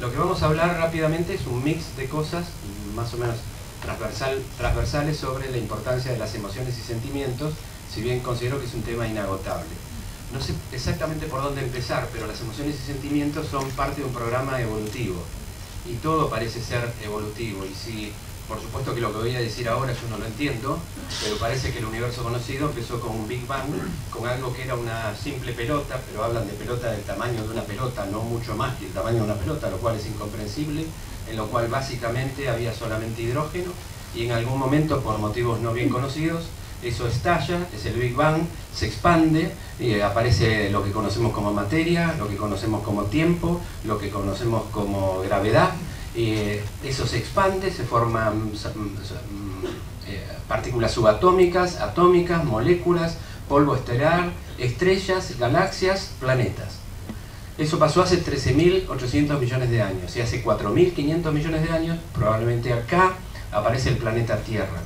Lo que vamos a hablar rápidamente es un mix de cosas más o menos transversales sobre la importancia de las emociones y sentimientos, si bien considero que es un tema inagotable. No sé exactamente por dónde empezar, pero las emociones y sentimientos son parte de un programa evolutivo. Y todo parece ser evolutivo. Y si, por supuesto que lo que voy a decir ahora yo no lo entiendo, pero parece que el universo conocido empezó con un Big Bang, con algo que era una simple pelota, pero hablan de pelota del tamaño de una pelota, no mucho más que el tamaño de una pelota, lo cual es incomprensible, en lo cual básicamente había solamente hidrógeno, y en algún momento, por motivos no bien conocidos, eso estalla, es el Big Bang, se expande, y aparece lo que conocemos como materia, lo que conocemos como tiempo, lo que conocemos como gravedad. Eso se expande, se forman partículas subatómicas, atómicas, moléculas, polvo estelar, estrellas, galaxias, planetas. Eso pasó hace 13.800 millones de años, y hace 4.500 millones de años, probablemente acá, aparece el planeta Tierra.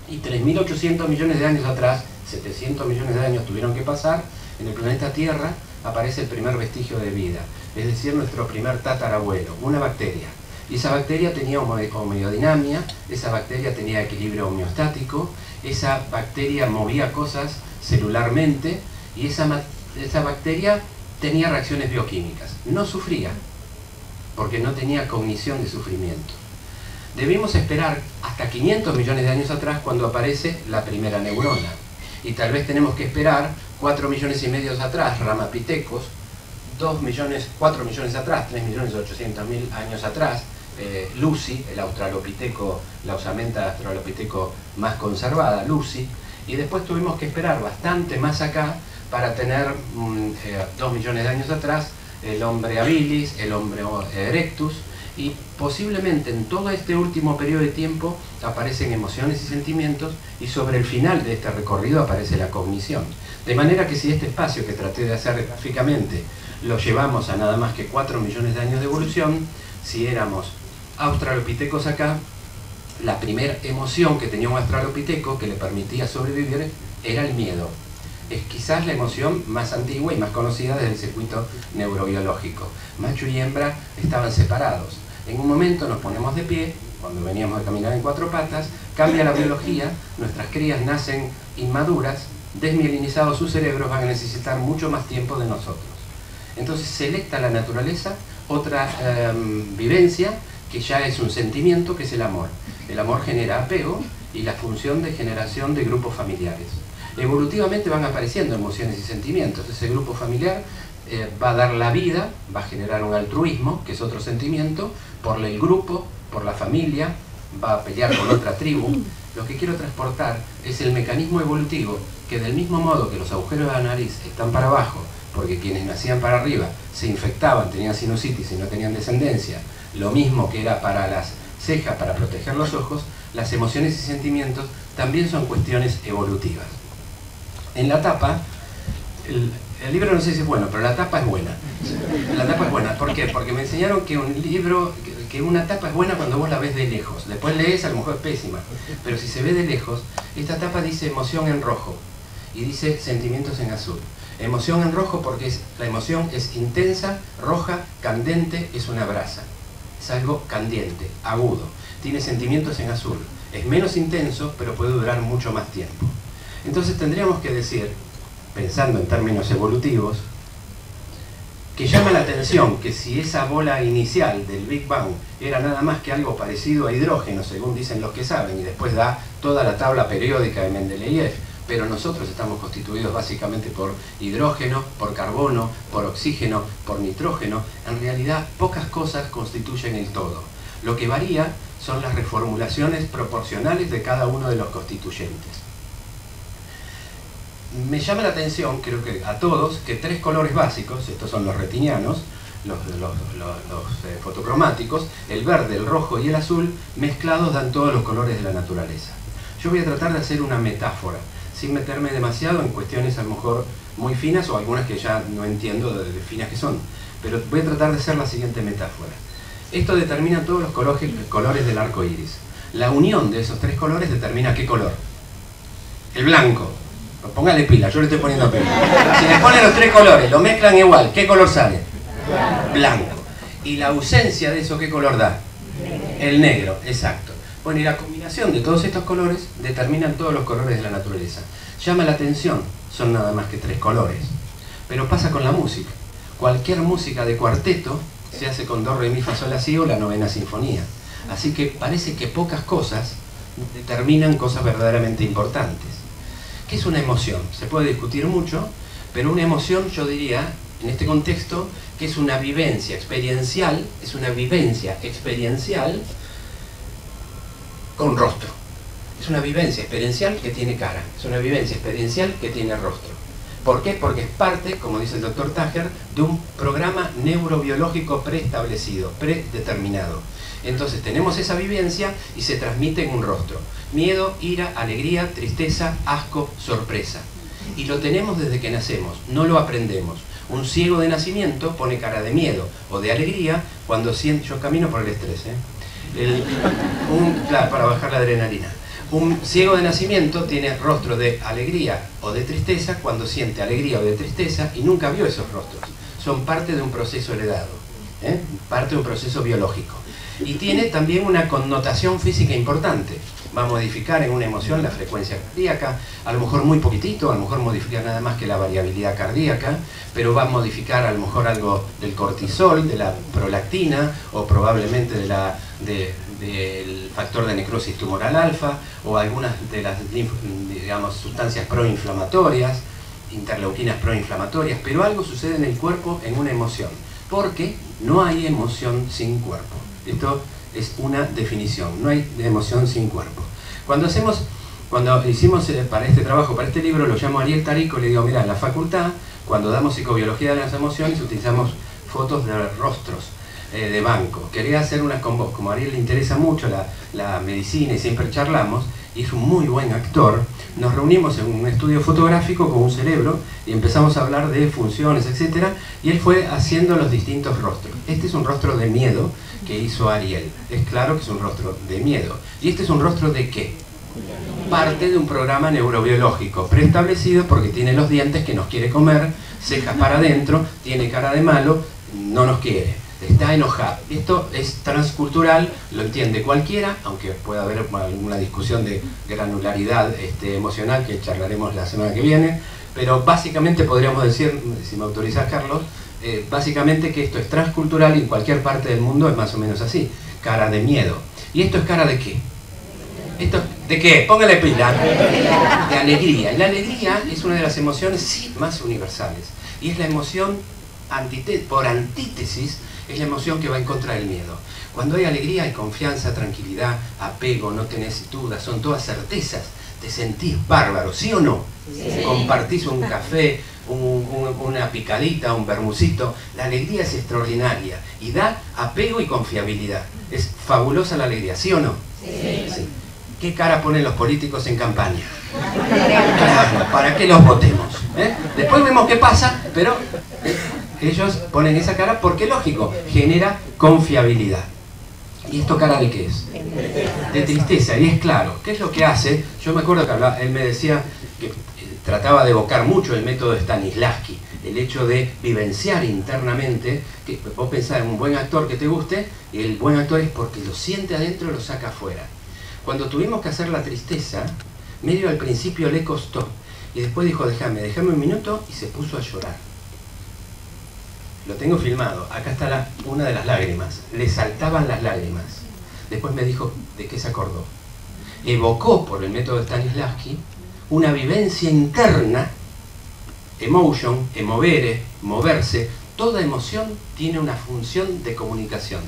Y 3.800 millones de años atrás, 700 millones de años tuvieron que pasar, en el planeta Tierra aparece el primer vestigio de vida, es decir, nuestro primer tatarabuelo, una bacteria. Y esa bacteria tenía homeodinamia, esa bacteria tenía equilibrio homeostático, esa bacteria movía cosas celularmente, y esa bacteria tenía reacciones bioquímicas. No sufría, porque no tenía cognición de sufrimiento. Debimos esperar hasta 500 millones de años atrás cuando aparece la primera neurona. Y tal vez tenemos que esperar 4 millones y medio atrás, Ramapithecus, 4 millones atrás, 3.800.000 años atrás, Lucy, el australopiteco, la osamenta australopiteco más conservada, Lucy, y después tuvimos que esperar bastante más acá para tener 2 millones de años atrás el hombre habilis, el hombre erectus, y posiblemente en todo este último periodo de tiempo aparecen emociones y sentimientos, y sobre el final de este recorrido aparece la cognición. De manera que si este espacio que traté de hacer gráficamente lo llevamos a nada más que 4 millones de años de evolución, si éramos australopitecos acá, la primera emoción que tenía un australopiteco que le permitía sobrevivir era el miedo. Es quizás la emoción más antigua y más conocida desde el circuito neurobiológico. Macho y hembra estaban separados. En un momento nos ponemos de pie, cuando veníamos a caminar en 4 patas, cambia la biología, nuestras crías nacen inmaduras, desmielinizados sus cerebros, van a necesitar mucho más tiempo de nosotros. Entonces selecta la naturaleza otra vivencia que ya es un sentimiento, que es el amor. El amor genera apego y la función de generación de grupos familiares. Evolutivamente van apareciendo emociones y sentimientos. Ese grupo familiar va a dar la vida, va a generar un altruismo, que es otro sentimiento, por el grupo, por la familia, va a pelear con otra tribu. Lo que quiero transportar es el mecanismo evolutivo, que del mismo modo que los agujeros de la nariz están para abajo, porque quienes nacían para arriba se infectaban, tenían sinusitis y no tenían descendencia, lo mismo que era para las cejas, para proteger los ojos, las emociones y sentimientos también son cuestiones evolutivas. En la tapa, el libro no sé si es bueno, pero la tapa es buena. La tapa es buena, ¿por qué? Porque me enseñaron que una tapa es buena cuando vos la ves de lejos. Después lees, a lo mejor es pésima, pero si se ve de lejos, esta tapa dice emoción en rojo y dice sentimientos en azul. Emoción en rojo porque la emoción es intensa, roja, candente, es una brasa. Es algo candente, agudo. Tiene sentimientos en azul. Es menos intenso, pero puede durar mucho más tiempo. Entonces tendríamos que decir, pensando en términos evolutivos, que llama la atención que si esa bola inicial del Big Bang era nada más que algo parecido a hidrógeno, según dicen los que saben, y después da toda la tabla periódica de Mendeleev, pero nosotros estamos constituidos básicamente por hidrógeno, por carbono, por oxígeno, por nitrógeno. En realidad, pocas cosas constituyen el todo. Lo que varía son las reformulaciones proporcionales de cada uno de los constituyentes. Me llama la atención, creo que a todos, que 3 colores básicos, estos son los retinianos, los fotocromáticos, el verde, el rojo y el azul, mezclados dan todos los colores de la naturaleza. Yo voy a tratar de hacer una metáfora, sin meterme demasiado en cuestiones a lo mejor muy finas o algunas que ya no entiendo de finas que son, pero voy a tratar de hacer la siguiente metáfora. Esto determina todos los colores del arco iris. La unión de esos 3 colores determina qué color. El blanco. Póngale pila, yo le estoy poniendo pila. Si les ponen los 3 colores, lo mezclan igual, ¿qué color sale? Blanco. Y la ausencia de eso, ¿qué color da? El negro, exacto. Bueno, y la combinación de todos estos colores determinan todos los colores de la naturaleza. Llama la atención, son nada más que 3 colores. Pero pasa con la música. Cualquier música de cuarteto se hace con do, re, mi, fa, sol, la, si o la 9ª sinfonía. Así que parece que pocas cosas determinan cosas verdaderamente importantes. ¿Qué es una emoción? Se puede discutir mucho, pero una emoción, yo diría, en este contexto, que es una vivencia experiencial, con rostro. Es una vivencia experiencial que tiene cara, es una vivencia experiencial que tiene rostro. ¿Por qué? Porque es parte, como dice el doctor Tager, de un programa neurobiológico preestablecido, predeterminado. Entonces tenemos esa vivencia y se transmite en un rostro. Miedo, ira, alegría, tristeza, asco, sorpresa. Y lo tenemos desde que nacemos, no lo aprendemos. Un ciego de nacimiento pone cara de miedo o de alegría cuando siente... Yo camino por el estrés, claro, para bajar la adrenalina. Un ciego de nacimiento tiene rostro de alegría o de tristeza cuando siente alegría o de tristeza y nunca vio esos rostros. Son parte de un proceso heredado, parte de un proceso biológico. Y tiene también una connotación física importante. Va a modificar en una emoción la frecuencia cardíaca, a lo mejor muy poquitito, a lo mejor modificar nada más que la variabilidad cardíaca, pero va a modificar a lo mejor algo del cortisol, de la prolactina, o probablemente del factor de necrosis tumoral alfa, o algunas de las, digamos, sustancias proinflamatorias, interleuquinas proinflamatorias, pero algo sucede en el cuerpo en una emoción, porque no hay emoción sin cuerpo. Esto es una definición, no hay emoción sin cuerpo. Cuando hicimos para este trabajo, para este libro, lo llamo a Ariel Tarico, le digo, mira, en la facultad, cuando damos psicobiología de las emociones, utilizamos fotos de rostros de banco. Quería hacer unas con vos, como a Ariel le interesa mucho la medicina y siempre charlamos, y es un muy buen actor, nos reunimos en un estudio fotográfico con un cerebro y empezamos a hablar de funciones, etc. Y él fue haciendo los distintos rostros. Este es un rostro de miedo que hizo Ariel. Es claro que es un rostro de miedo. ¿Y este es un rostro de qué? Parte de un programa neurobiológico preestablecido porque tiene los dientes que nos quiere comer, cejas para adentro, tiene cara de malo, no nos quiere. Está enojado. Esto es transcultural, lo entiende cualquiera, aunque pueda haber alguna discusión de granularidad emocional que charlaremos la semana que viene, pero básicamente podríamos decir, si me autorizás, Carlos, básicamente que esto es transcultural y en cualquier parte del mundo es más o menos así, cara de miedo. ¿Y esto es cara de qué? ¿Esto de qué? Póngale pila. De alegría. Y la alegría es una de las emociones sí, más universales. Y es la emoción, por antítesis, es la emoción que va en contra del miedo. Cuando hay alegría hay confianza, tranquilidad, apego, no tenés dudas, son todas certezas. Te sentís bárbaro, ¿sí o no? Sí. Compartís un café, una picadita, un bermucito. La alegría es extraordinaria y da apego y confiabilidad. Es fabulosa la alegría, ¿sí o no? Sí. Sí. ¿Qué cara ponen los políticos en campaña? Claro, ¿para qué los votemos? Después vemos qué pasa, pero ellos ponen esa cara porque, lógico, genera confiabilidad. ¿Y esto cara de qué es? De tristeza, y es claro. ¿Qué es lo que hace? Yo me acuerdo que él me decía que trataba de evocar mucho el método de Stanislavski, el hecho de vivenciar internamente, que vos pensás en un buen actor que te guste, y el buen actor es porque lo siente adentro y lo saca afuera. Cuando tuvimos que hacer la tristeza, medio al principio le costó, y después dijo, déjame un minuto, y se puso a llorar. Lo tengo filmado, acá está una de las lágrimas, le saltaban las lágrimas. Después me dijo de qué se acordó. Evocó, por el método de Stanislavski, una vivencia interna, emotion, emovere, moverse. Toda emoción tiene una función de comunicación,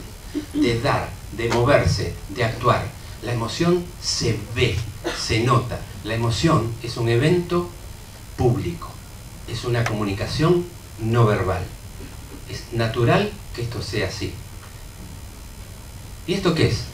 de dar, de moverse, de actuar. La emoción se ve, se nota. La emoción es un evento público, es una comunicación no verbal. Es natural que esto sea así. ¿Y esto qué es?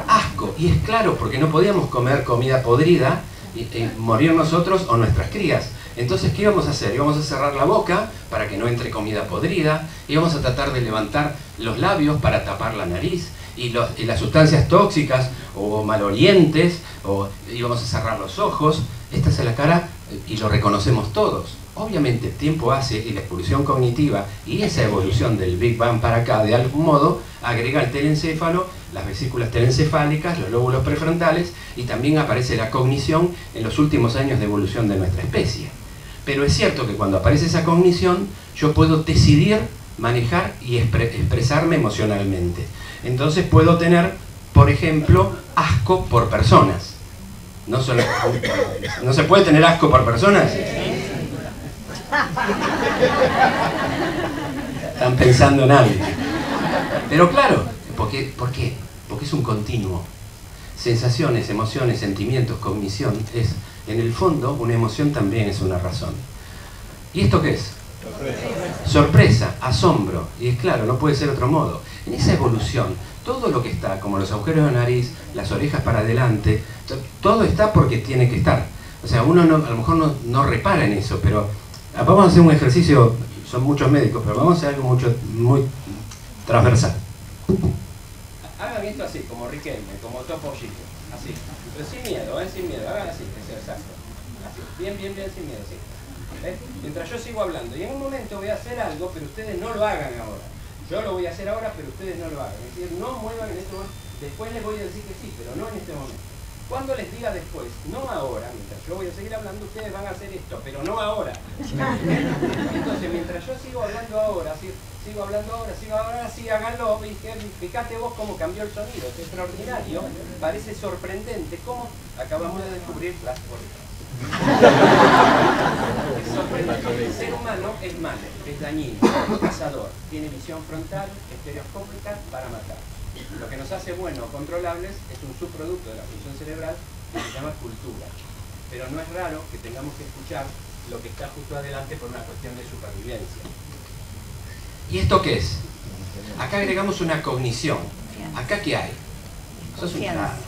Asco. Y es claro, porque no podíamos comer comida podrida y morir nosotros o nuestras crías. Entonces, ¿qué íbamos a hacer? Íbamos a cerrar la boca para que no entre comida podrida, íbamos a tratar de levantar los labios para tapar la nariz, y las sustancias tóxicas o malolientes, o íbamos a cerrar los ojos. Esta es la cara y lo reconocemos todos. Obviamente el tiempo hace, y la evolución cognitiva y esa evolución del Big Bang para acá, de algún modo, agrega el telencéfalo, las vesículas telencefálicas, los lóbulos prefrontales, y también aparece la cognición en los últimos años de evolución de nuestra especie. Pero es cierto que cuando aparece esa cognición, yo puedo decidir, manejar y expresarme emocionalmente. Entonces puedo tener, por ejemplo, asco por personas. ¿No se puede tener asco por personas? Están pensando en algo. Pero claro, ¿por qué? Porque es un continuo. Sensaciones, emociones, sentimientos, cognición, es, en el fondo, una emoción también es una razón. ¿Y esto qué es? Sorpresa, asombro. Y es claro, no puede ser otro modo. En esa evolución, todo lo que está, como los agujeros de nariz, las orejas para adelante, todo está porque tiene que estar. O sea, uno no, a lo mejor no repara en eso, pero vamos a hacer un ejercicio, son muchos médicos, pero vamos a hacer algo muy transversal. Hagan esto así, como Riquelme, como Topollillo, así. Pero sin miedo, sin miedo, hagan así, que sea exacto. Así, bien, sin miedo, sí. Mientras yo sigo hablando, y en un momento voy a hacer algo, pero ustedes no lo hagan ahora. Yo lo voy a hacer ahora, pero ustedes no lo hagan. Es decir, no muevan en este momento. Después les voy a decir que sí, pero no en este momento. Cuando les diga después, no ahora, mientras yo voy a seguir hablando, ustedes van a hacer esto, pero no ahora. Entonces, mientras yo sigo hablando ahora, sí, háganlo, fíjate vos cómo cambió el sonido, es extraordinario, parece sorprendente cómo acabamos de descubrir las orejas. Es sorprendente. El ser humano es malo, es dañino, es cazador, tiene visión frontal, estereoscópica para matar. Lo que nos hace bueno o controlables es un subproducto de la función cerebral que se llama cultura. Pero no es raro que tengamos que escuchar lo que está justo adelante por una cuestión de supervivencia. ¿Y esto qué es? Acá agregamos una cognición. ¿Acá qué hay? Sos un raro.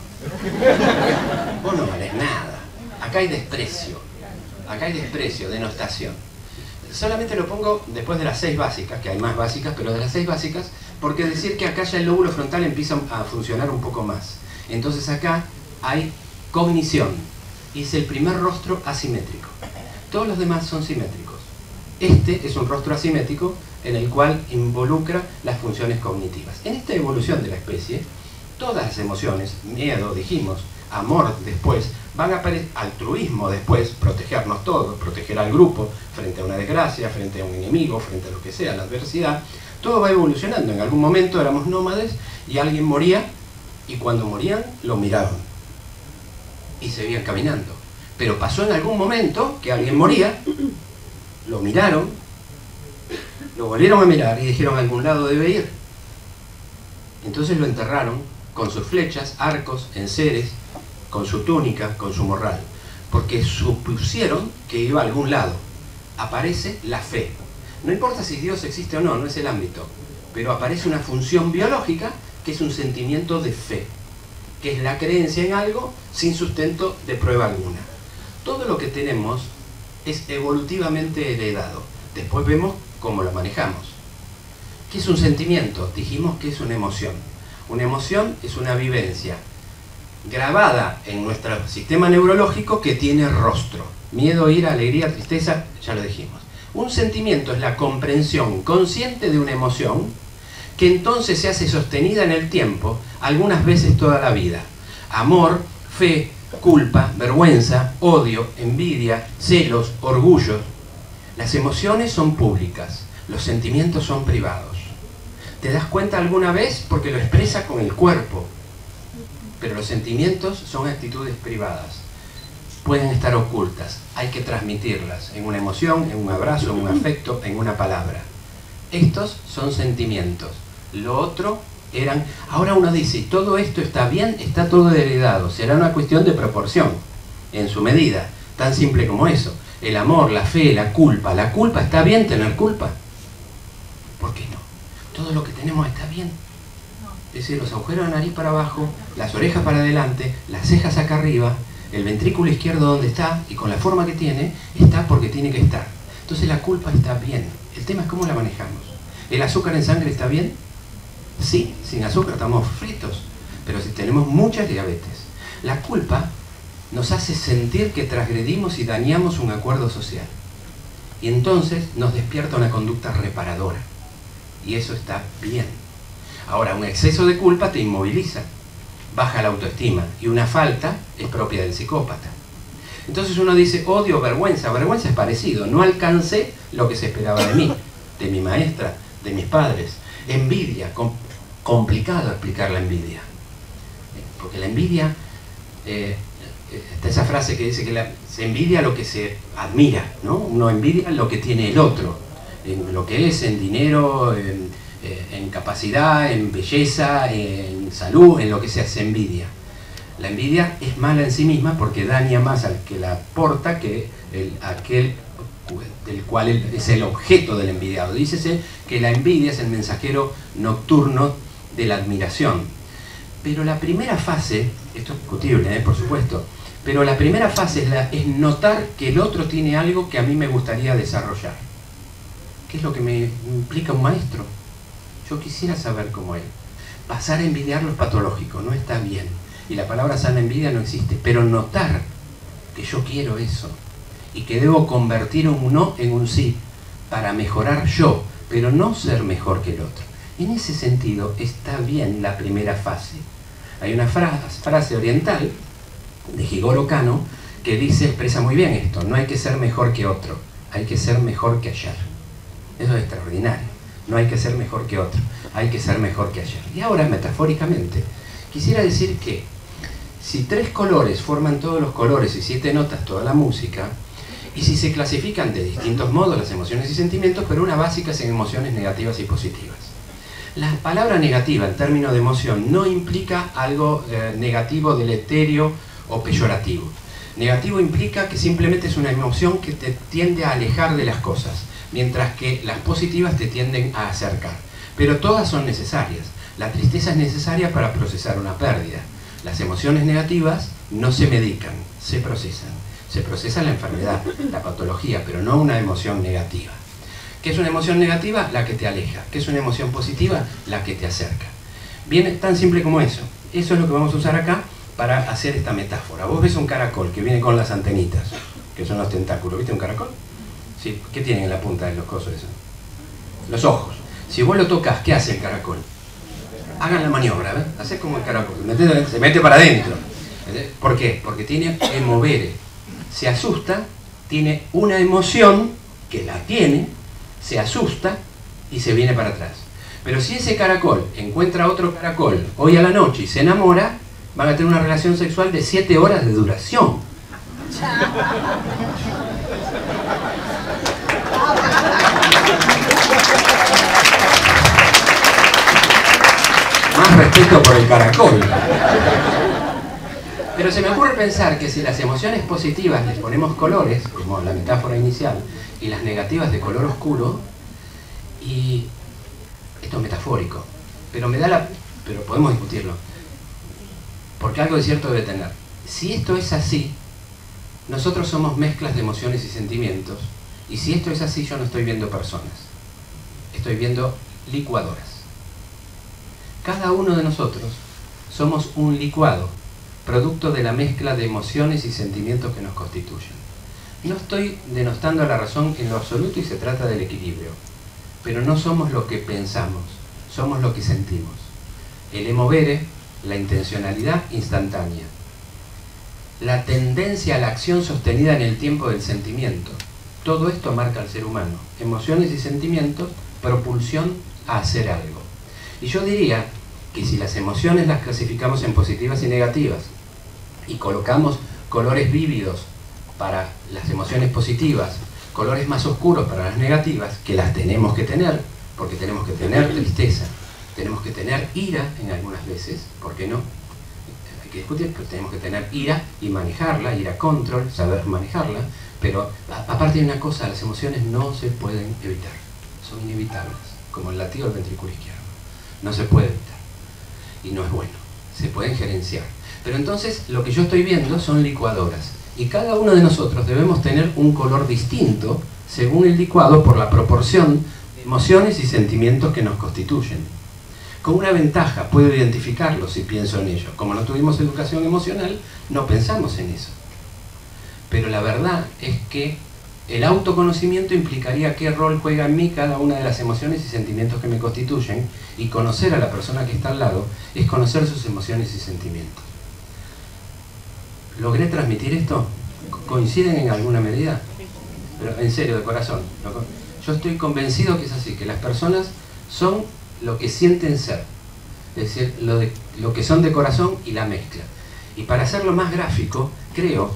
Vos no valés nada. Acá hay desprecio. Acá hay desprecio, denostación. Solamente lo pongo después de las 6 básicas, que hay más básicas, pero de las 6 básicas, porque decir que acá ya el lóbulo frontal empieza a funcionar un poco más. Entonces acá hay cognición, y es el primer rostro asimétrico. Todos los demás son simétricos. Este es un rostro asimétrico en el cual involucra las funciones cognitivas. En esta evolución de la especie, todas las emociones, miedo, dijimos, amor después, van a aparecer, altruismo después, protegernos todos, proteger al grupo frente a una desgracia, frente a un enemigo, frente a lo que sea, la adversidad, todo va evolucionando. En algún momento éramos nómades y alguien moría, y cuando morían lo miraban y seguían caminando. Pero pasó en algún momento que alguien moría, lo miraron, lo volvieron a mirar y dijeron: a algún lado debe ir. Entonces lo enterraron con sus flechas, arcos, enseres, con su túnica, con su morral, porque supusieron que iba a algún lado. Aparece la fe. No importa si Dios existe o no, no es el ámbito, pero aparece una función biológica que es un sentimiento de fe, que es la creencia en algo sin sustento de prueba alguna. Todo lo que tenemos es evolutivamente heredado. Después vemos cómo lo manejamos. ¿Qué es un sentimiento? Dijimos que es una emoción. Una emoción es una vivencia grabada en nuestro sistema neurológico que tiene rostro. Miedo, ira, alegría, tristeza, ya lo dijimos. Un sentimiento es la comprensión consciente de una emoción que entonces se hace sostenida en el tiempo, algunas veces toda la vida. Amor, fe, culpa, vergüenza, odio, envidia, celos, orgullo. Las emociones son públicas, los sentimientos son privados. ¿Te das cuenta alguna vez? Porque lo expresa con el cuerpo. Pero los sentimientos son actitudes privadas. Pueden estar ocultas, hay que transmitirlas en una emoción, en un abrazo, en un afecto, en una palabra. Estos son sentimientos. Lo otro eran... Ahora uno dice, ¿y todo esto está bien? Está todo heredado. Será una cuestión de proporción, en su medida, tan simple como eso. El amor, la fe, la culpa. ¿La culpa está bien tener culpa? ¿Por qué no? Todo lo que tenemos está bien. Es decir, los agujeros de nariz para abajo, las orejas para adelante, las cejas acá arriba, el ventrículo izquierdo donde está y con la forma que tiene, está porque tiene que estar. Entonces la culpa está bien. El tema es cómo la manejamos. ¿El azúcar en sangre está bien? Sí, sin azúcar estamos fritos, pero si tenemos mucha diabetes. La culpa nos hace sentir que transgredimos y dañamos un acuerdo social. Y entonces nos despierta una conducta reparadora. Y eso está bien. Ahora, un exceso de culpa te inmoviliza, baja la autoestima, y una falta es propia del psicópata. Entonces uno dice, odio, vergüenza. Vergüenza es parecido. No alcancé lo que se esperaba de mí, de mi maestra, de mis padres. Envidia, complicado explicar la envidia. Porque la envidia, está esa frase que dice que se envidia lo que se admira, ¿no? Uno envidia lo que tiene el otro, en lo que es, en dinero, en capacidad, en belleza, en salud, en lo que sea, se envidia. La envidia es mala en sí misma porque daña más al que la porta que aquel del cual es el objeto del envidiado. Dícese que la envidia es el mensajero nocturno de la admiración. Pero la primera fase, esto es discutible, por supuesto, pero la primera fase es notar que el otro tiene algo que a mí me gustaría desarrollar. ¿Qué es lo que me implica un maestro? Yo quisiera saber cómo él. Pasar a envidiarlo es patológico, no está bien. Y la palabra sana envidia no existe. Pero notar que yo quiero eso y que debo convertir un no en un sí para mejorar yo, pero no ser mejor que el otro. En ese sentido está bien la primera fase. Hay una frase oriental de Jigoro Kano que expresa muy bien esto: no hay que ser mejor que otro, hay que ser mejor que ayer. Eso es extraordinario. No hay que ser mejor que otro, hay que ser mejor que ayer. Y ahora, metafóricamente, quisiera decir que si 3 colores forman todos los colores y 7 notas toda la música, y si se clasifican de distintos modos las emociones y sentimientos, pero una básica es en emociones negativas y positivas. La palabra negativa en términos de emoción no implica algo negativo, deleterio o peyorativo. Negativo implica que simplemente es una emoción que te tiende a alejar de las cosas, mientras que las positivas te tienden a acercar. Pero todas son necesarias. La tristeza es necesaria para procesar una pérdida. Las emociones negativas no se medican, se procesan. Se procesa la enfermedad, la patología, pero no una emoción negativa. ¿Qué es una emoción negativa? La que te aleja. ¿Qué es una emoción positiva? La que te acerca. Bien, tan simple como eso. Eso es lo que vamos a usar acá para hacer esta metáfora. Vos ves un caracol que viene con las antenitas, que son los tentáculos. ¿Viste un caracol? Sí. ¿Qué tienen en la punta de los cosos esos? Los ojos. Si vos lo tocas, ¿qué hace el caracol? Hagan la maniobra, ¿ves? Hacés como el caracol. Se mete para adentro. ¿Por qué? Porque tiene emovere. Se asusta, tiene una emoción, que la tiene, se asusta y se viene para atrás. Pero si ese caracol encuentra otro caracol hoy a la noche y se enamora, van a tener una relación sexual de 7 horas de duración. Más respeto por el caracol. Pero se me ocurre pensar que si las emociones positivas les ponemos colores, como la metáfora inicial, y las negativas de color oscuro, y esto es metafórico, pero pero podemos discutirlo, porque algo de cierto debe tener. Si esto es así, nosotros somos mezclas de emociones y sentimientos, y si esto es así, yo no estoy viendo personas, estoy viendo licuadoras. Cada uno de nosotros somos un licuado, producto de la mezcla de emociones y sentimientos que nos constituyen. No estoy denostando la razón en lo absoluto y se trata del equilibrio, pero no somos lo que pensamos, somos lo que sentimos. El emovere, la intencionalidad instantánea, la tendencia a la acción sostenida en el tiempo del sentimiento, todo esto marca al ser humano. Emociones y sentimientos, propulsión a hacer algo. Y yo diría que si las emociones las clasificamos en positivas y negativas y colocamos colores vívidos para las emociones positivas, colores más oscuros para las negativas, que las tenemos que tener, porque tenemos que tener tristeza, tenemos que tener ira en algunas veces, ¿por qué no? Hay que discutir, pero tenemos que tener ira y manejarla, ira control, saber manejarla, pero aparte de una cosa, las emociones no se pueden evitar, son inevitables, como el latido del ventrículo izquierdo, no se puede evitar. Y no es bueno, se pueden gerenciar. Pero entonces lo que yo estoy viendo son licuadoras, y cada uno de nosotros debemos tener un color distinto según el licuado por la proporción de emociones y sentimientos que nos constituyen. Con una ventaja, puedo identificarlo si pienso en ello. Como no tuvimos educación emocional, no pensamos en eso. Pero la verdad es que El autoconocimiento implicaría qué rol juega en mí cada una de las emociones y sentimientos que me constituyen, y conocer a la persona que está al lado es conocer sus emociones y sentimientos. ¿Logré transmitir esto? ¿Coinciden en alguna medida? Pero en serio, de corazón. Yo estoy convencido que es así, que las personas son lo que sienten ser. Es decir, lo que son de corazón y la mezcla. Y para hacerlo más gráfico, creo,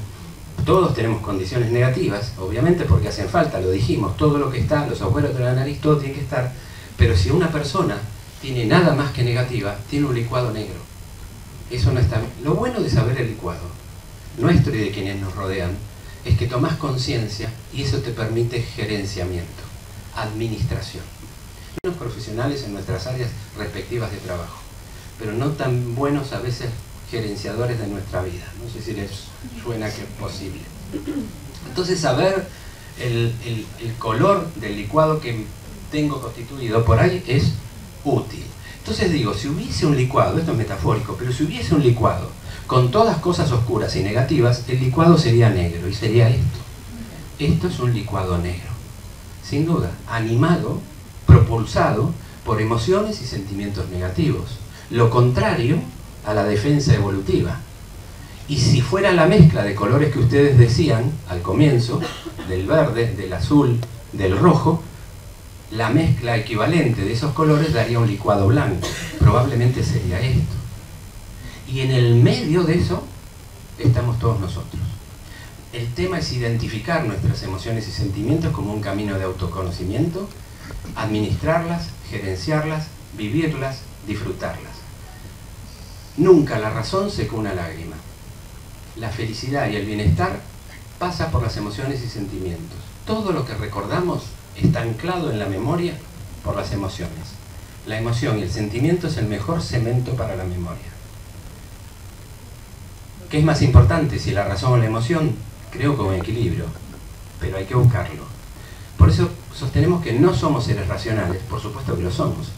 todos tenemos condiciones negativas, obviamente porque hacen falta, lo dijimos, todo lo que está, los agujeros de la nariz, todo tiene que estar, pero si una persona tiene nada más que negativa, tiene un licuado negro. Eso no está bien. Lo bueno de saber el licuado, nuestro y de quienes nos rodean, es que tomás conciencia y eso te permite gerenciamiento, administración. Hay unos profesionales en nuestras áreas respectivas de trabajo, pero no tan buenos a veces gerenciadores de nuestra vida. No sé si les suena que es posible. Entonces, saber el color del licuado que tengo constituido por ahí es útil. Entonces digo, si hubiese un licuado, esto es metafórico, pero si hubiese un licuado con todas cosas oscuras y negativas, el licuado sería negro y sería esto. Esto es un licuado negro, sin duda, animado, propulsado por emociones y sentimientos negativos. Lo contrario a la defensa evolutiva. Y si fuera la mezcla de colores que ustedes decían al comienzo, del verde, del azul, del rojo, la mezcla equivalente de esos colores daría un licuado blanco. Probablemente sería esto. Y en el medio de eso estamos todos nosotros. El tema es identificar nuestras emociones y sentimientos como un camino de autoconocimiento, administrarlas, gerenciarlas, vivirlas, disfrutarlas. Nunca la razón seca una lágrima. La felicidad y el bienestar pasa por las emociones y sentimientos. Todo lo que recordamos está anclado en la memoria por las emociones. La emoción y el sentimiento es el mejor cemento para la memoria. ¿Qué es más importante, si la razón o la emoción? Creo que un equilibrio, pero hay que buscarlo. Por eso sostenemos que no somos seres racionales, por supuesto que lo somos.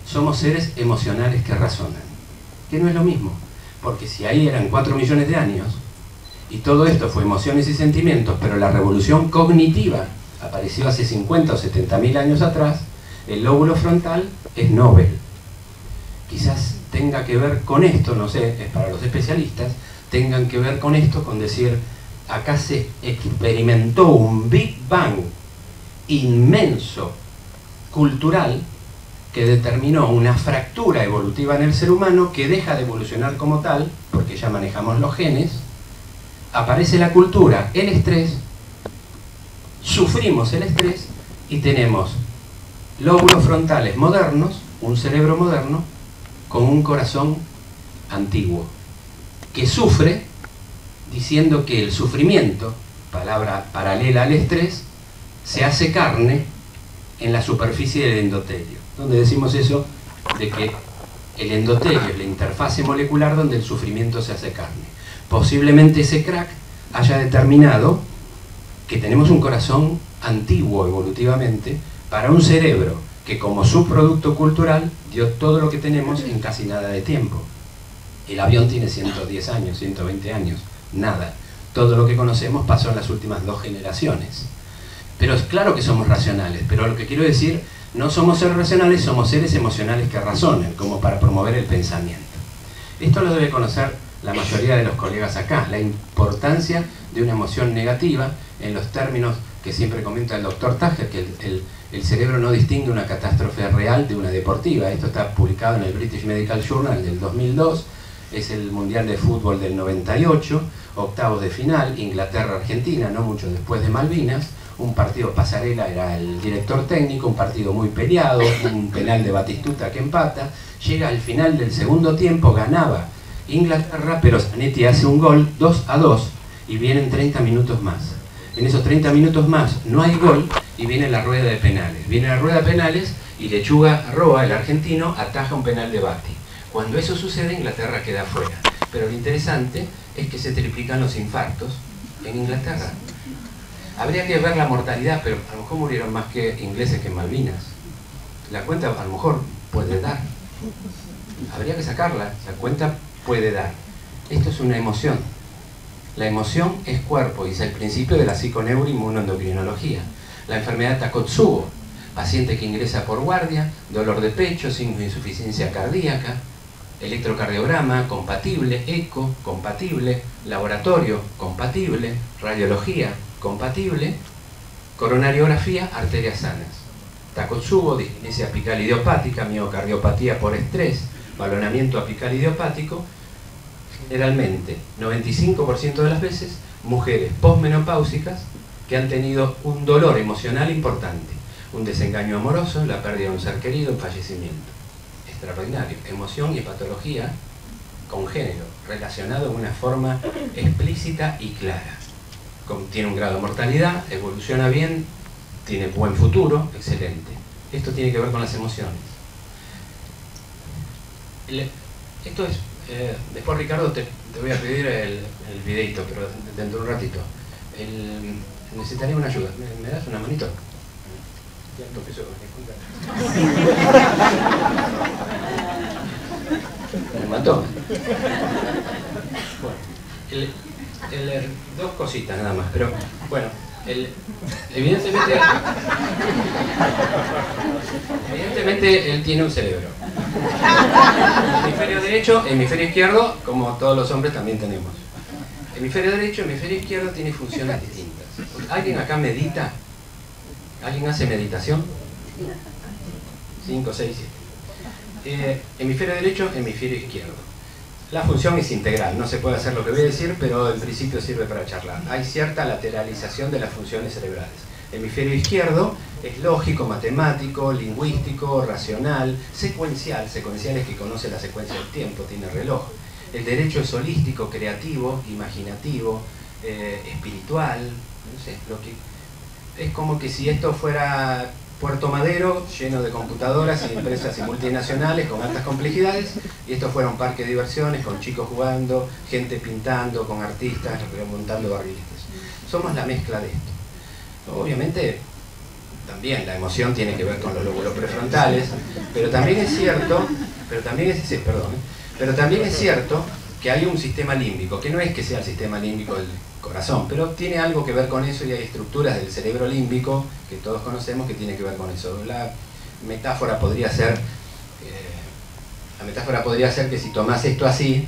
Somos seres emocionales que razonan, que no es lo mismo, porque si ahí eran 4 millones de años, y todo esto fue emociones y sentimientos, pero la revolución cognitiva apareció hace 50 o 70 mil años atrás, el lóbulo frontal es Nobel. Quizás tenga que ver con esto, no sé, es para los especialistas, tengan que ver con esto, con decir, acá se experimentó un Big Bang inmenso, cultural, que determinó una fractura evolutiva en el ser humano que deja de evolucionar como tal, porque ya manejamos los genes, aparece la cultura, el estrés, sufrimos el estrés y tenemos lóbulos frontales modernos, un cerebro moderno, con un corazón antiguo, que sufre diciendo que el sufrimiento, palabra paralela al estrés, se hace carne en la superficie del endotelio. Donde decimos eso de que el endotelio es la interfase molecular donde el sufrimiento se hace carne. Posiblemente ese crack haya determinado que tenemos un corazón antiguo evolutivamente para un cerebro que como subproducto cultural dio todo lo que tenemos en casi nada de tiempo. El avión tiene 110 años, 120 años, nada. Todo lo que conocemos pasó en las últimas 2 generaciones. Pero es claro que somos racionales, pero lo que quiero decir, no somos seres racionales, somos seres emocionales que razonan, como para promover el pensamiento. Esto lo debe conocer la mayoría de los colegas acá, la importancia de una emoción negativa en los términos que siempre comenta el doctor Tager, que el cerebro no distingue una catástrofe real de una deportiva. Esto está publicado en el British Medical Journal del 2002, es el Mundial de Fútbol del 98, octavos de final, Inglaterra-Argentina, no mucho después de Malvinas, un partido pasarela, era el director técnico, un partido muy peleado, un penal de Batistuta que empata, llega al final del segundo tiempo, ganaba Inglaterra, pero Zanetti hace un gol, 2-2, y vienen 30 minutos más. En esos 30 minutos más no hay gol y viene la rueda de penales. Viene la rueda de penales y Lechuga Roa, el argentino, ataja un penal de Bati. Cuando eso sucede, Inglaterra queda fuera. Pero lo interesante es que se triplican los infartos en Inglaterra. Habría que ver la mortalidad, pero a lo mejor murieron más que ingleses que en Malvinas. La cuenta a lo mejor puede dar. Habría que sacarla, la cuenta puede dar. Esto es una emoción. La emoción es cuerpo y es el principio de la psiconeuroinmunoendocrinología. La enfermedad Takotsubo, paciente que ingresa por guardia, dolor de pecho, signos de insuficiencia cardíaca, electrocardiograma compatible, eco compatible, laboratorio compatible, radiología compatible, coronariografía, arterias sanas. Takotsubo, disquinesia apical idiopática, miocardiopatía por estrés, balonamiento apical idiopático, generalmente 95% de las veces mujeres posmenopáusicas que han tenido un dolor emocional importante, un desengaño amoroso, la pérdida de un ser querido, un fallecimiento. Extraordinario, emoción y patología con género, relacionado de una forma explícita y clara. Tiene un grado de mortalidad, evoluciona bien, tiene buen futuro, excelente. Esto tiene que ver con las emociones. Esto es, después Ricardo te voy a pedir el videito, pero dentro de un ratito. Necesitaría una ayuda. ¿Me das una manito? Me mató. Bueno, dos cositas nada más, pero bueno, evidentemente él tiene un cerebro. Hemisferio derecho, hemisferio izquierdo, como todos los hombres también tenemos. Hemisferio derecho, hemisferio izquierdo tiene funciones distintas. ¿Alguien acá medita? ¿Alguien hace meditación? 5, 6, 7. Hemisferio derecho, hemisferio izquierdo. La función es integral, no se puede hacer lo que voy a decir, pero en principio sirve para charlar. Hay cierta lateralización de las funciones cerebrales. Hemisferio izquierdo es lógico, matemático, lingüístico, racional, secuencial. Secuencial es que conoce la secuencia del tiempo, tiene reloj. El derecho es holístico, creativo, imaginativo, espiritual, no sé, es como que si esto fuera Puerto Madero, lleno de computadoras y empresas y multinacionales con altas complejidades, y esto fuera un parque de diversiones con chicos jugando, gente pintando, con artistas remontando barriletes. Somos la mezcla de esto. Obviamente, también la emoción tiene que ver con los lóbulos prefrontales, pero también es cierto, pero también es cierto que hay un sistema límbico, que no es que sea el sistema límbico del corazón, pero tiene algo que ver con eso y hay estructuras del cerebro límbico que todos conocemos que tienen que ver con eso. La metáfora podría ser que si tomás esto así,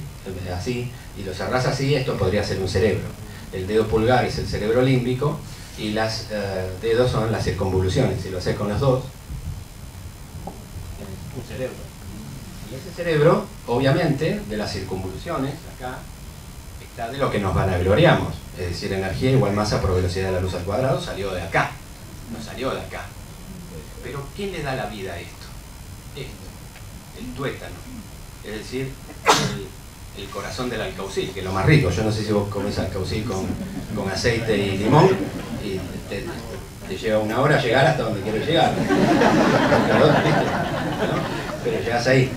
y lo cerrás así, esto podría ser un cerebro. El dedo pulgar es el cerebro límbico y los dedos son las circunvoluciones. Si lo haces con los dos, un cerebro. Y ese cerebro, obviamente, de las circunvoluciones, acá, está de lo que nos vanagloriamos. Es decir, energía igual masa por velocidad de la luz al cuadrado, salió de acá. No salió de acá. Pero ¿quién le da la vida a esto? El tuétano. Es decir, el corazón del alcaucil, que es lo más rico. Yo no sé si vos comés alcaucil con aceite y limón y te lleva una hora llegar hasta donde quieres llegar. Pero llegas ahí.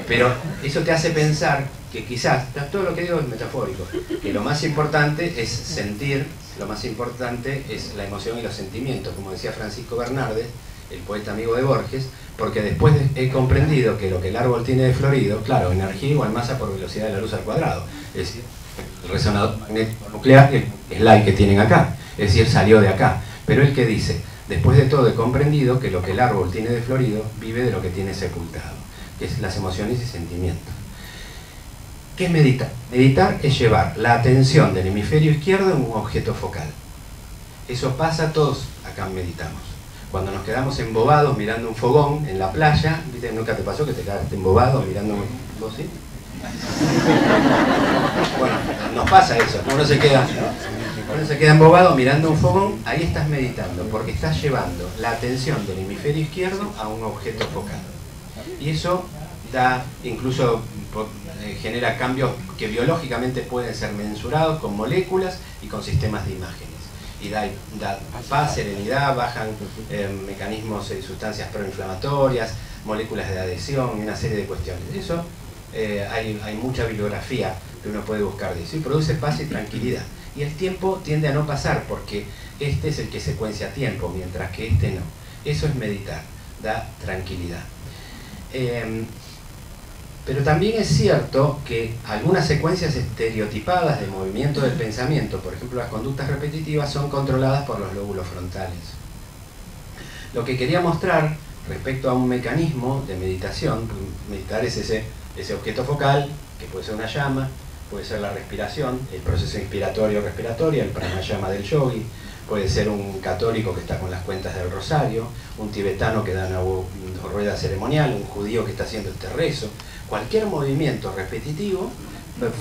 Pero eso te hace pensar que quizás, todo lo que digo es metafórico, que lo más importante es sentir, lo más importante es la emoción y los sentimientos, como decía Francisco Bernardes, el poeta amigo de Borges, porque después he comprendido que lo que el árbol tiene de florido, claro, energía igual masa por velocidad de la luz al cuadrado, es decir, el resonador magnético nuclear es la que tienen acá, es decir, salió de acá, pero el que dice, después de todo he comprendido que lo que el árbol tiene de florido vive de lo que tiene sepultado, que es las emociones y sentimientos. ¿Qué es meditar? Meditar es llevar la atención del hemisferio izquierdo en un objeto focal. Eso pasa, todos acá meditamos. Cuando nos quedamos embobados mirando un fogón en la playa, ¿viste? ¿Nunca te pasó que te quedaste embobado mirando un... ¿Vos sí? Bueno, nos pasa eso, uno se queda embobado mirando un fogón, ahí estás meditando, porque estás llevando la atención del hemisferio izquierdo a un objeto focal. Y eso da, incluso genera cambios que biológicamente pueden ser mensurados con moléculas y con sistemas de imágenes. Y da paz, serenidad, bajan mecanismos de sustancias proinflamatorias, moléculas de adhesión y una serie de cuestiones. Eso hay mucha bibliografía que uno puede buscar de eso y produce paz y tranquilidad. Y el tiempo tiende a no pasar porque este es el que secuencia tiempo, mientras que este no. Eso es meditar, da tranquilidad. Pero también es cierto que algunas secuencias estereotipadas de movimiento del pensamiento, por ejemplo las conductas repetitivas, son controladas por los lóbulos frontales. Lo que quería mostrar respecto a un mecanismo de meditación, meditar es ese objeto focal, que puede ser una llama, puede ser la respiración, el proceso inspiratorio-respiratorio, el pranayama del yogi, puede ser un católico que está con las cuentas del rosario, un tibetano que da una rueda ceremonial, un judío que está haciendo este rezo. Cualquier movimiento repetitivo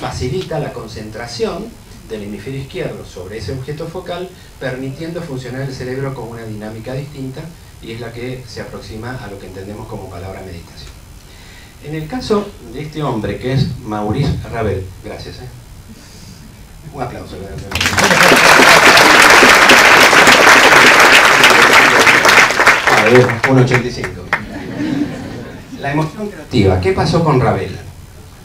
facilita la concentración del hemisferio izquierdo sobre ese objeto focal, permitiendo funcionar el cerebro con una dinámica distinta, y es la que se aproxima a lo que entendemos como palabra meditación. En el caso de este hombre, que es Maurice Ravel, gracias. Un aplauso. A ver, 1.85. La emoción creativa. ¿Qué pasó con Ravel?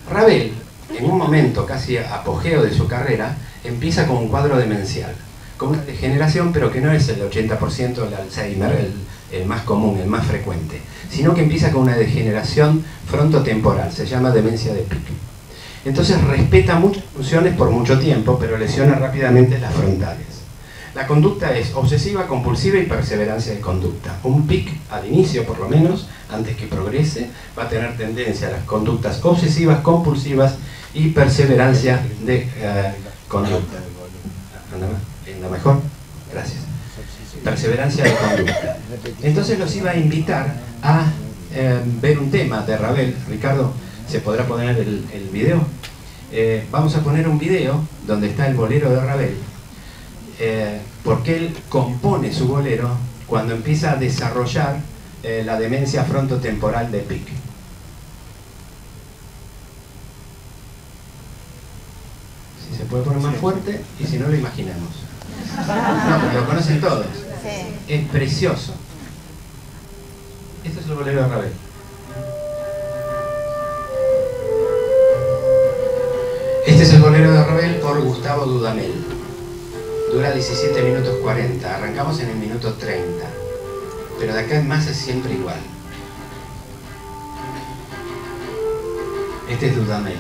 Ravel, en un momento casi apogeo de su carrera, empieza con un cuadro demencial, con una degeneración, pero que no es el 80% del Alzheimer, el más común, el más frecuente, sino que empieza con una degeneración frontotemporal, se llama demencia de Pick. Entonces respeta muchas funciones por mucho tiempo, pero lesiona rápidamente las frontales. La conducta es obsesiva, compulsiva y perseverancia de conducta. Un Pick, al inicio por lo menos, antes que progrese, va a tener tendencia a las conductas obsesivas, compulsivas y perseverancia de conducta. ¿Anda mejor? Gracias. Perseverancia de conducta. Entonces los iba a invitar a ver un tema de Ravel. Ricardo, ¿se podrá poner el video? Vamos a poner un video donde está el bolero de Ravel, porque él compone su bolero cuando empieza a desarrollar la demencia frontotemporal de Pick. Si se puede poner más fuerte, y si no lo imaginamos. No, porque lo conocen todos. Sí. Es precioso. Este es el bolero de Ravel. Este es el bolero de Ravel por Gustavo Dudamel. Dura 17 minutos 40. Arrancamos en el minuto 30. Pero de acá en más es siempre igual. Este es Dudamel.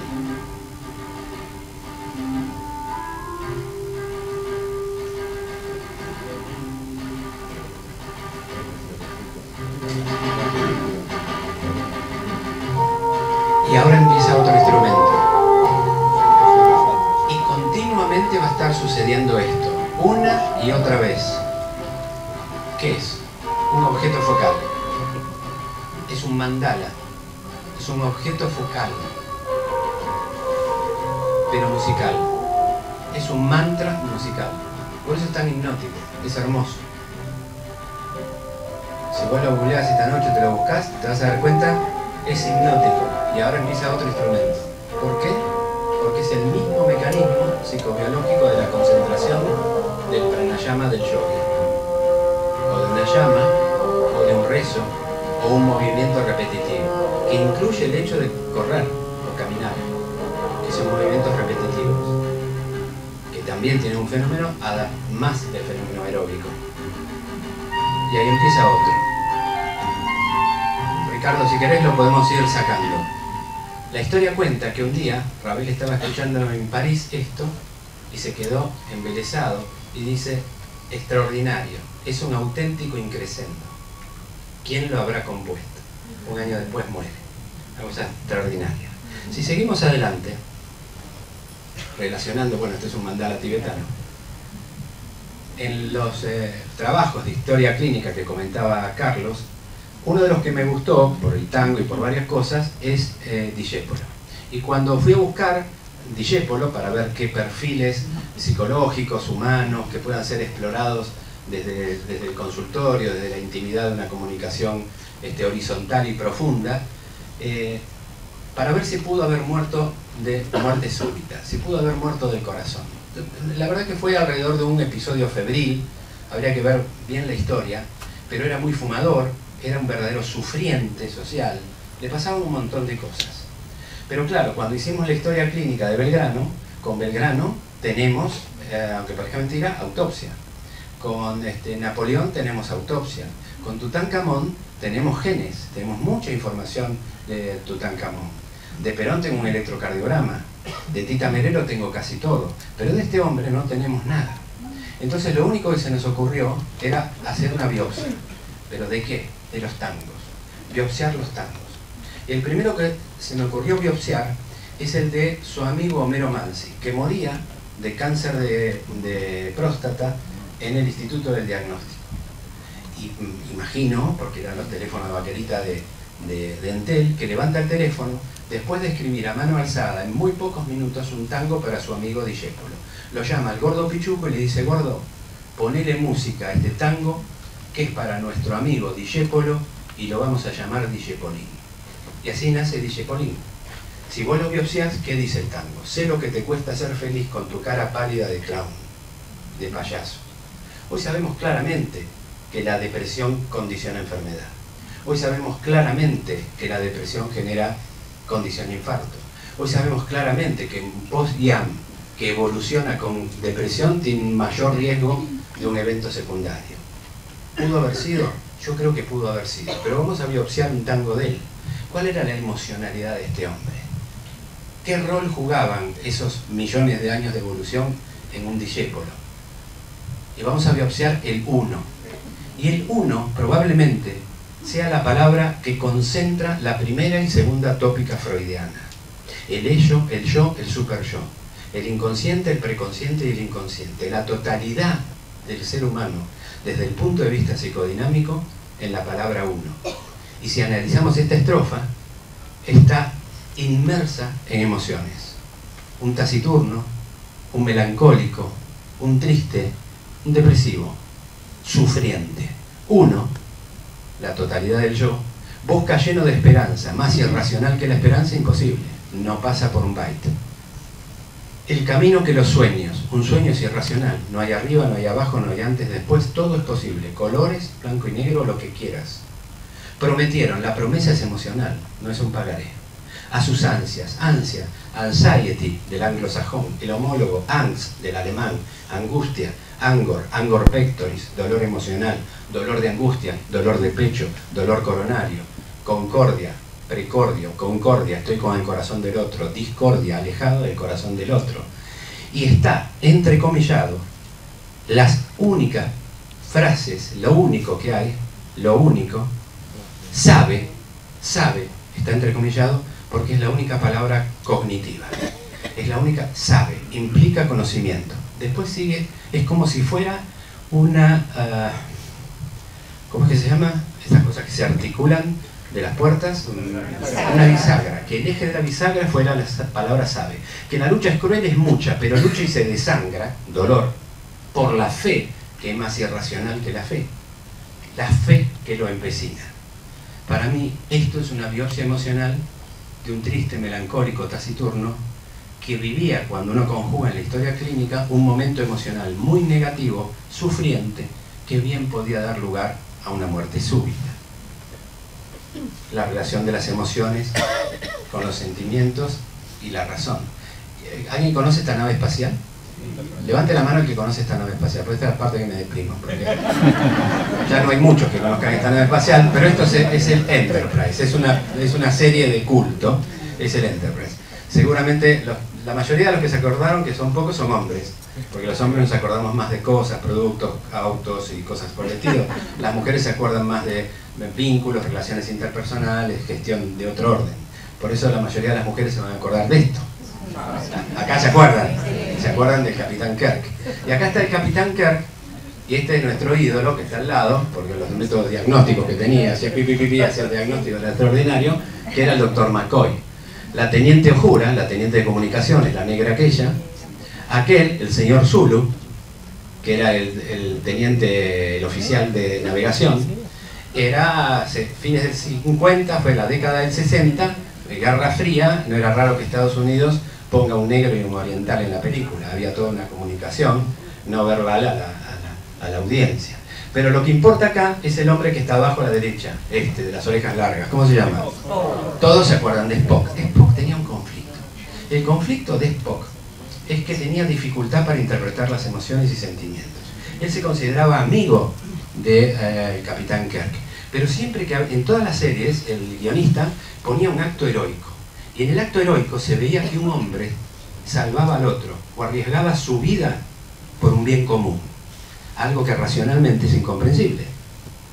Y ahora empieza otro instrumento. Y continuamente va a estar sucediendo esto, una y otra vez. ¿Qué es? Un objeto focal. Es un mandala. Es un objeto focal, pero musical. Es un mantra musical. Por eso es tan hipnótico. Es hermoso. Si vos lo googleás esta noche, te lo buscás, te vas a dar cuenta, es hipnótico. Y ahora empieza otro instrumento. ¿Por qué? Porque es el mismo mecanismo psicobiológico de la concentración del pranayama del yogi, o de una llama, o de un rezo, o un movimiento repetitivo, que incluye el hecho de correr o caminar, que son movimientos repetitivos, que también tienen un fenómeno más del fenómeno aeróbico. Y ahí empieza otro. Ricardo, si querés lo podemos ir sacando. La historia cuenta que un día Ravel estaba escuchando en París esto y se quedó embelesado y dice: extraordinario, es un auténtico increscendo. ¿Quién lo habrá compuesto? Un año después muere. Una cosa extraordinaria. Si seguimos adelante, relacionando, bueno, este es un mandala tibetano, en los trabajos de historia clínica que comentaba Carlos, uno de los que me gustó, por el tango y por varias cosas, es Discépolo. Y cuando fui a buscar Discépolo para ver qué perfiles psicológicos, humanos, que puedan ser explorados desde el consultorio, desde la intimidad de una comunicación horizontal y profunda, para ver si pudo haber muerto de muerte súbita, si pudo haber muerto del corazón. La verdad que fue alrededor de un episodio febril, habría que ver bien la historia, pero era muy fumador, era un verdadero sufriente social, le pasaban un montón de cosas. Pero claro, cuando hicimos la historia clínica de Belgrano, con Belgrano tenemos, aunque parezca mentira, autopsia. Con Napoleón tenemos autopsia. Con Tutankamón tenemos genes, tenemos mucha información de Tutankamón. De Perón tengo un electrocardiograma, de Tita Merelo tengo casi todo, pero de este hombre no tenemos nada. Entonces lo único que se nos ocurrió era hacer una biopsia. ¿Pero de qué? De los tangos. Biopsiar los tangos. Y el primero que se me ocurrió biopsiar es el de su amigo Homero Mansi, que moría de cáncer de próstata en el Instituto del Diagnóstico. Y imagino, porque eran los teléfonos de vaquerita de Entel, que levanta el teléfono después de escribir a mano alzada en muy pocos minutos un tango para su amigo Discépolo. Lo llama al gordo Pichuco y le dice: gordo, ponele música a este tango que es para nuestro amigo Discépolo y lo vamos a llamar Discepolín. Y así nace Discepolín. Si vos lo biopsiás, ¿qué dice el tango? Sé lo que te cuesta ser feliz con tu cara pálida de clown, de payaso. Hoy sabemos claramente que la depresión condiciona enfermedad. Hoy sabemos claramente que la depresión genera condiciona infarto. Hoy sabemos claramente que un post-IAM que evoluciona con depresión tiene un mayor riesgo de un evento secundario. ¿Pudo haber sido? Yo creo que pudo haber sido. Pero vamos a biopsiar un tango de él. ¿Cuál era la emocionalidad de este hombre? ¿Qué rol jugaban esos millones de años de evolución en un Discépolo? Y vamos a biopsiar el 1. Y el 1 probablemente sea la palabra que concentra la primera y segunda tópica freudiana. El ello, el yo, el super yo. El inconsciente, el preconsciente y el inconsciente. La totalidad del ser humano desde el punto de vista psicodinámico en la palabra 1. Y si analizamos esta estrofa, está inmersa en emociones. Un taciturno, un melancólico, un triste, un depresivo, sufriente. 1, la totalidad del yo, busca lleno de esperanza, más irracional que la esperanza, imposible, no pasa por un byte. El camino que los sueños, un sueño es irracional, no hay arriba, no hay abajo, no hay antes, después, todo es posible, colores, blanco y negro, lo que quieras. Prometieron, la promesa es emocional, no es un pagaré. A sus ansias, ansia, anxiety del anglosajón, el homólogo angst del alemán, angustia, angor, angor pectoris, dolor emocional, dolor de angustia, dolor de pecho, dolor coronario, concordia, precordio, concordia, estoy con el corazón del otro, discordia, alejado del corazón del otro. Y está entrecomillado las únicas frases, lo único que hay, lo único, sabe, está entrecomillado porque es la única palabra cognitiva. Es la única, sabe, implica conocimiento. Después sigue, es como si fuera una, ¿cómo es que se llama? Estas cosas que se articulan de las puertas, una bisagra, que el eje de la bisagra fuera la palabra sabe, que la lucha es cruel, es mucha, pero lucha y se desangra, dolor, por la fe, que es más irracional que la fe que lo empecina. Para mí esto es una biopsia emocional de un triste, melancólico, taciturno, que vivía, cuando uno conjuga en la historia clínica, un momento emocional muy negativo, sufriente, que bien podía dar lugar a una muerte súbita. La relación de las emociones con los sentimientos y la razón. ¿Alguien conoce esta nave espacial? Levante la mano el que conoce esta nave espacial, porque esta es la parte que me deprimo, porque ya no hay muchos que conozcan esta nave espacial, pero esto es el Enterprise, es una serie de culto, es el Enterprise. Seguramente la mayoría de los que se acordaron, que son pocos, son hombres, porque los hombres nos acordamos más de cosas, productos, autos y cosas por el estilo. Las mujeres se acuerdan más de vínculos, relaciones interpersonales, gestión de otro orden. Por eso la mayoría de las mujeres se van a acordar de esto. Acá se acuerdan del Capitán Kirk. Y acá está el Capitán Kirk, y este es nuestro ídolo que está al lado, porque los métodos diagnósticos que tenía, hacía pipi, hacía el diagnóstico, era extraordinario, que era el Dr. McCoy. La teniente Ojura, la teniente de comunicaciones, la negra aquella, aquel, el señor Zulu, que era el teniente, el oficial de navegación, era fines del 50, fue la década del 60, Guerra Fría, no era raro que Estados Unidos ponga un negro y un oriental en la película, había toda una comunicación no verbal a la audiencia. Pero lo que importa acá es el hombre que está abajo a la derecha, de las orejas largas, ¿cómo se llama? Todos se acuerdan de Spock. Spock tenía un conflicto. El conflicto de Spock es que tenía dificultad para interpretar las emociones y sentimientos. Él se consideraba amigo del Capitán Kirk, pero siempre que en todas las series el guionista ponía un acto heroico Y en el acto heroico se veía que un hombre salvaba al otro o arriesgaba su vida por un bien común. Algo que racionalmente es incomprensible.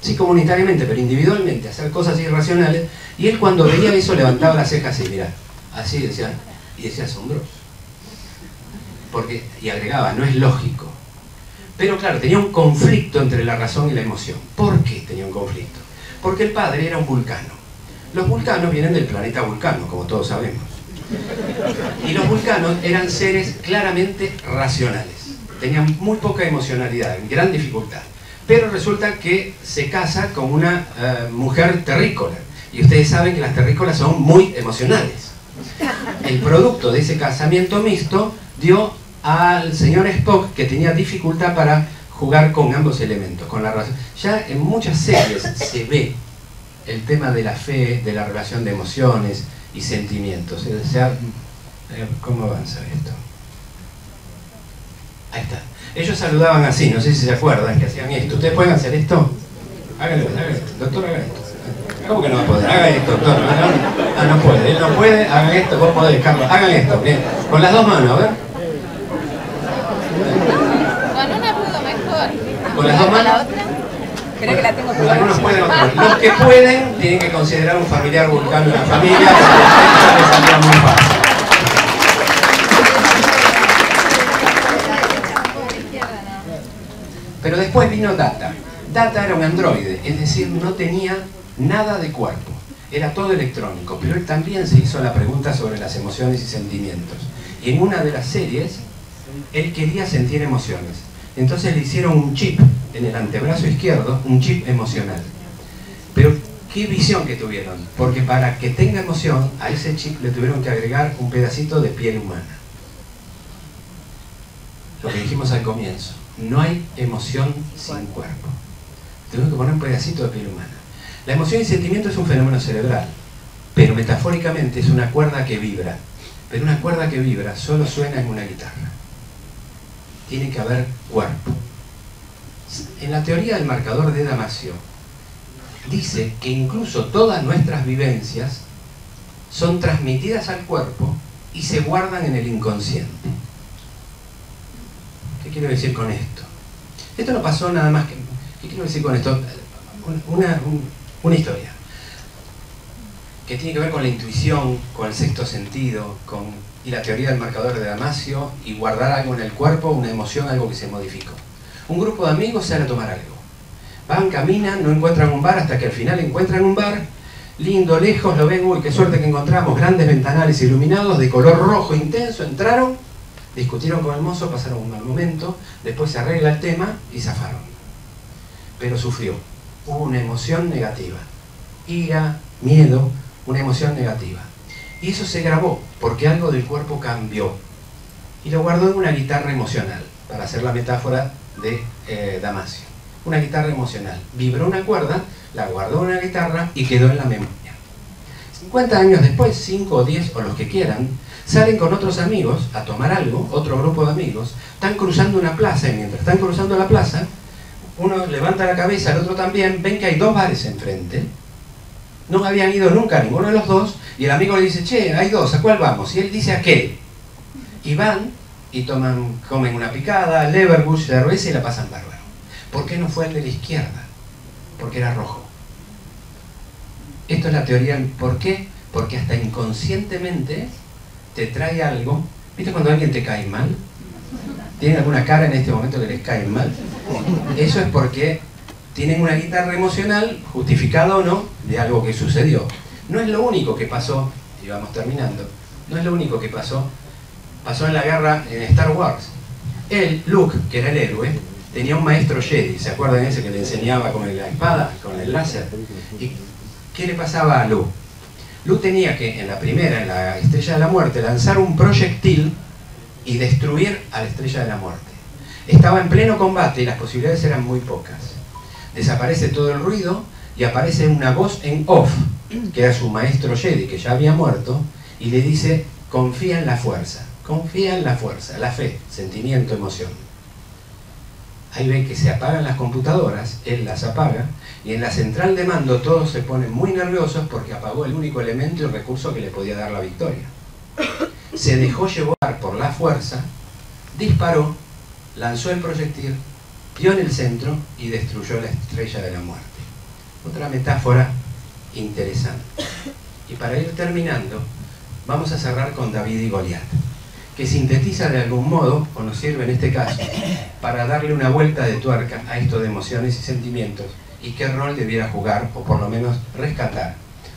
Sí, comunitariamente, pero individualmente, hacer cosas irracionales. Y él, cuando veía eso, levantaba las cejas y mirá, así decía, y decía asombroso. Porque, y agregaba, no es lógico. Pero claro, tenía un conflicto entre la razón y la emoción. ¿Por qué tenía un conflicto? Porque el padre era un vulcano. Los vulcanos vienen del planeta Vulcano, como todos sabemos. Y los vulcanos eran seres claramente racionales. Tenían muy poca emocionalidad, gran dificultad. Pero resulta que se casa con una mujer terrícola. Y ustedes saben que las terrícolas son muy emocionales. El producto de ese casamiento mixto dio al señor Spock, que tenía dificultad para jugar con ambos elementos, con la razón. Ya en muchas series se ve el tema de la fe, de la relación de emociones y sentimientos. O sea, ¿cómo avanza esto? Ahí está. Ellos saludaban así, no sé si se acuerdan que hacían esto. ¿Ustedes pueden hacer esto? Háganlo, doctor, haga esto. ¿Cómo que no va a poder? Haga esto, doctor. Ah, no puede, él no puede, hagan esto, vos podés, Carlos. Hagan esto, bien. Con las dos manos, a ver. Con una puedo mejor. Con las dos manos. Creo que la tengo por Algunos pueden, otros. Los que pueden tienen que considerar un familiar vulcano en la familia, que les saldría muy fácil. Pero después vino Data. Data era un androide, es decir, no tenía nada de cuerpo. Era todo electrónico, pero él también se hizo la pregunta sobre las emociones y sentimientos. Y en una de las series, él quería sentir emociones. Entonces le hicieron un chip en el antebrazo izquierdo, un chip emocional. Pero qué visión que tuvieron, porque para que tenga emoción, a ese chip le tuvieron que agregar un pedacito de piel humana. Lo que dijimos al comienzo, no hay emoción sin cuerpo. Tenemos que poner un pedacito de piel humana. La emoción y sentimiento es un fenómeno cerebral, pero metafóricamente es una cuerda que vibra. Pero una cuerda que vibra solo suena en una guitarra. Tiene que haber cuerpo. En la teoría del marcador de Damasio, dice que incluso todas nuestras vivencias son transmitidas al cuerpo y se guardan en el inconsciente. ¿Qué quiero decir con esto? Esto no pasó nada más que... ¿Qué quiero decir con esto? Una historia que tiene que ver con la intuición, con el sexto sentido, y la teoría del marcador de Damasio, y guardar algo en el cuerpo, una emoción, algo que se modificó. Un grupo de amigos sale a tomar algo. Van, caminan, no encuentran un bar, hasta que al final encuentran un bar, lindo, lejos, lo ven, uy, qué suerte que encontramos, grandes ventanales iluminados, de color rojo intenso, entraron, discutieron con el mozo, pasaron un mal momento, después se arregla el tema y zafaron. Pero sufrió, hubo una emoción negativa, ira, miedo, una emoción negativa. Y eso se grabó, porque algo del cuerpo cambió. Y lo guardó en una guitarra emocional, para hacer la metáfora de Damasio. Una guitarra emocional. Vibró una cuerda, la guardó en una guitarra y quedó en la memoria. 50 años después, 5 o 10 o los que quieran, salen con otros amigos a tomar algo, otro grupo de amigos, están cruzando una plaza, y mientras están cruzando la plaza, uno levanta la cabeza, el otro también, ven que hay dos bares enfrente. No habían ido nunca a ninguno de los dos, y el amigo le dice, che, hay dos, ¿a cuál vamos? Y él dice, ¿a qué? Y van y comen una picada, Leverbush, cerveza y la pasan bárbaro. ¿Por qué no fue el de la izquierda? Porque era rojo. Esto es la teoría. ¿Por qué? Porque hasta inconscientemente te trae algo. ¿Viste cuando alguien te cae mal? ¿Tienen alguna cara en este momento que les cae mal? Eso es porque tienen una guitarra emocional, justificada o no, de algo que sucedió. No es lo único que pasó, y vamos terminando, no es lo único que pasó. Pasó en la guerra en Star Wars. Él, Luke, que era el héroe, tenía un maestro Jedi, ¿se acuerdan ese que le enseñaba con la espada, con el láser? ¿Y qué le pasaba a Luke? Luke tenía que, en la primera, en la Estrella de la Muerte, lanzar un proyectil y destruir a la Estrella de la Muerte. Estaba en pleno combate y las posibilidades eran muy pocas. Desaparece todo el ruido y aparece una voz en off, que era su maestro Jedi, que ya había muerto, y le dice, confía en la fuerza. Confía en la fuerza, la fe, sentimiento, emoción. Ahí ven que se apagan las computadoras, él las apaga, y en la central de mando todos se ponen muy nerviosos porque apagó el único elemento y recurso que le podía dar la victoria. Se dejó llevar por la fuerza, disparó, lanzó el proyectil, dio en el centro y destruyó la estrella de la muerte. Otra metáfora interesante. Y para ir terminando, vamos a cerrar con David y Goliat, que sintetiza de algún modo, o nos sirve en este caso, para darle una vuelta de tuerca a esto de emociones y sentimientos, y qué rol debiera jugar, o por lo menos rescatar,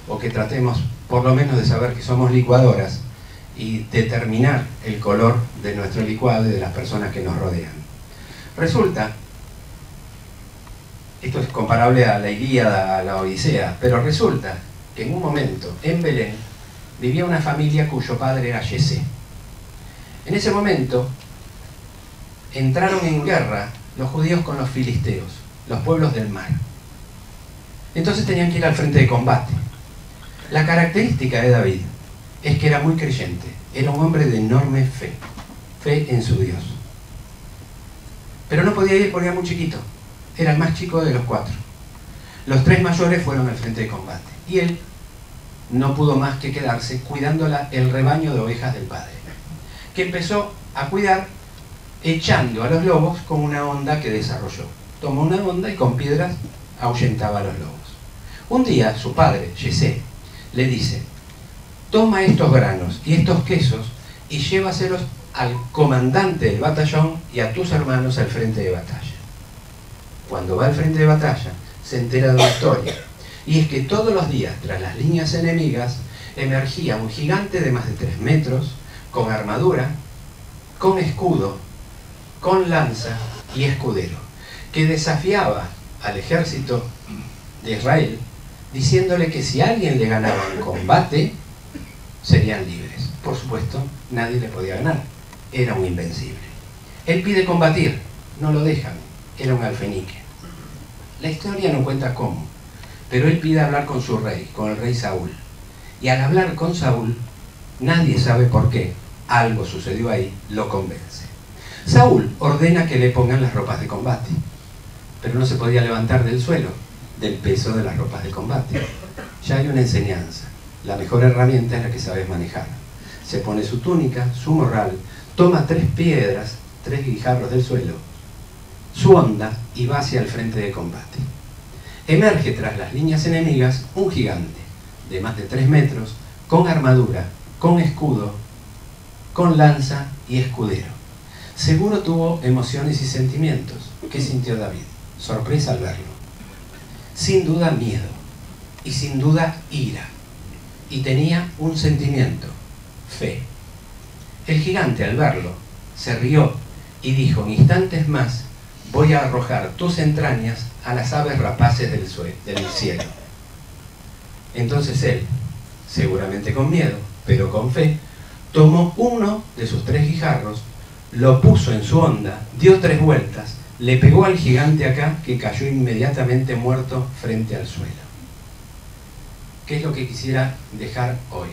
o que tratemos por lo menos de saber que somos licuadoras, y determinar el color de nuestro licuado y de las personas que nos rodean. Resulta, esto es comparable a la Ilíada, a la Odisea, pero resulta que en un momento, en Belén, vivía una familia cuyo padre era Yesé. En ese momento, entraron en guerra los judíos con los filisteos, los pueblos del mar. Entonces tenían que ir al frente de combate. La característica de David es que era muy creyente, era un hombre de enorme fe, fe en su Dios. Pero no podía ir porque era muy chiquito, era el más chico de los 4. Los 3 mayores fueron al frente de combate y él no pudo más que quedarse cuidando el rebaño de ovejas del padre, que empezó a cuidar echando a los lobos con una honda que desarrolló. Tomó una honda y con piedras ahuyentaba a los lobos. Un día su padre, Yesé, le dice: toma estos granos y estos quesos y llévaselos al comandante del batallón y a tus hermanos al frente de batalla. Cuando va al frente de batalla, se entera de una historia, y es que todos los días, tras las líneas enemigas, emergía un gigante de más de 3 metros, con armadura, con escudo, con lanza y escudero, que desafiaba al ejército de Israel, diciéndole que si alguien le ganaba en combate, serían libres. Por supuesto, nadie le podía ganar, era un invencible. Él pide combatir, no lo dejan, era un alfenique. La historia no cuenta cómo, pero él pide hablar con su rey, con el rey Saúl. Y al hablar con Saúl, nadie sabe por qué, algo sucedió ahí, lo convence. Saúl ordena que le pongan las ropas de combate, pero no se podía levantar del suelo, del peso de las ropas de combate. Ya hay una enseñanza, la mejor herramienta es la que sabes manejar. Se pone su túnica, su morral, toma 3 piedras, 3 guijarros del suelo, su honda y va hacia el frente de combate. Emerge tras las líneas enemigas un gigante de más de 3 metros, con armadura, con escudo, con lanza y escudero. Seguro tuvo emociones y sentimientos. ¿Qué sintió David? Sorpresa al verlo. Sin duda miedo y sin duda ira. Y tenía un sentimiento, fe. El gigante al verlo se rió y dijo: en instantes más voy a arrojar tus entrañas a las aves rapaces del cielo. Entonces él, seguramente con miedo, pero con fe, tomó uno de sus 3 guijarros, lo puso en su honda, dio 3 vueltas, le pegó al gigante acá, que cayó inmediatamente muerto frente al suelo. ¿Qué es lo que quisiera dejar hoy?